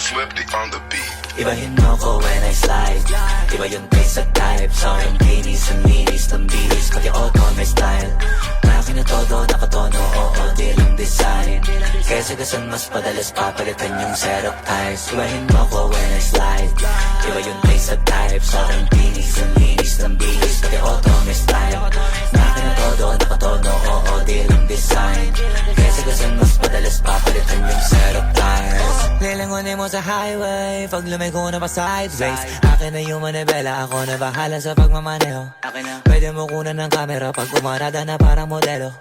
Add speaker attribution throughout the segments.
Speaker 1: Swifty on the beat.
Speaker 2: Ibahin mo ko when I slide. Iba yung taste at type. Sa akin kinis ang linis ng bihis. Pati auto may style. Akin na todo, nakatono, oo, di lang design. Kesa gasan mas padalas papalitan yung setup ties. Ibahin mo ko when I slide. Iba yung taste at type. Sa akin kinis ang linis ng bihis. Pati auto may style. Akin na todo, nakatono, oo, di lang design. Kesa gasan mas padalas papalitan yung setup ties. Lilangunin mo sa highway, pag lumiko na pa sideways. Akin na yung manibela, ako na bahala sa pagmamaneho. Pwede mo kunan ng camera pag umarada na parang modelo.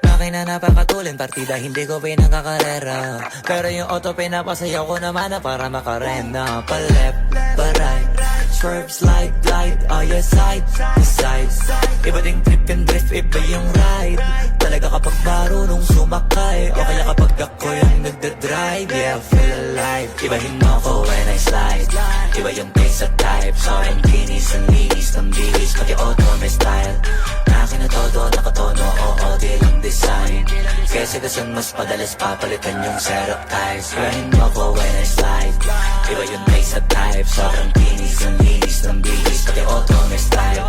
Speaker 2: Akin na napakatulin, partida hindi ko pinangkakarera. Pero yung auto pinapasayaw ko naman na para makarena. Pa left, pa right, swerve, slide, glide. Oh yeah, side to side. Iba ding trip and drift, iba yung ride. Talaga kapag marunong sumakay, o kaya kapag ako yung nagdadrive. Yeah, feel alive. Ibahin mo ko when I slide. Iba yung pace at type. So I'm kinis ang linis ng bihis. Pati auto may style. Akin na todo, nakatono, oo, di lang design. Kesa gasan mas padalas papalitan yung setup ties. Ibahin mo ko when I slide. Iba yung pace at type. So I'm kinis ang linis ng bihis. Pati auto may style.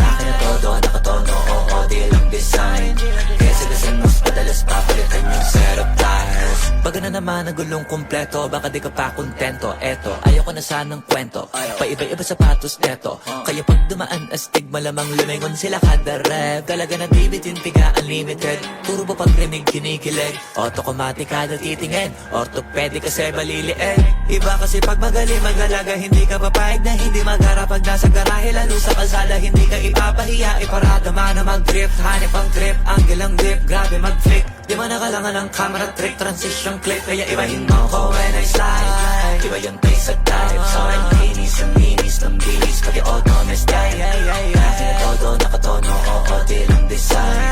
Speaker 2: Akin na todo, nakatono, oo, di lang design. Kesa gasan mas padalas papalitan yung setup ties. Pag na naman ang gulong kompleto, baka di ka pa kontento. Eto, ayoko na sanang kwento. Paiba-iba sapatos neto. Kaya pag dumaan astig, malamang lumingon sila kada rev. Talaga na bibitin, tiga unlimited. Puro ba pag rinig kinikilig? Automatic kada titingin. Orthopedic kasi baliliin. Iba kasi pag magaling magalaga, hindi ka papayag na hindi magara. Pag nasa garahe, lalo sa kalsada, hindi ka ipapahiya. Iparada man na mag-drift, hanip ang trip, angle ang grip, grabe mag-flick. Di ba nakalangan ng camera trick, transition clip. Kaya ibahin mo ko when I slide. Iba yung taste at type. So I'm kinis ang linis ng bihis. Pati auto may style. Akin na todo, nakatono, oo, di lang design.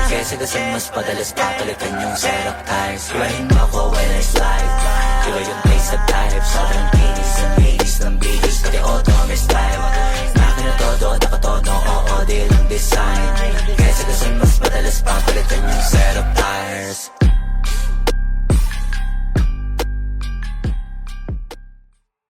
Speaker 2: Kesa gasan mas padalas papalitan yung setup ties. Ibahin mo ko when I slide. Iba yung taste at type. So I'm kinis ang linis ng bihis. Pati auto may style. Akin na todo, nakatono, oo, di lang design. Kesa gasan mas padalas papalitan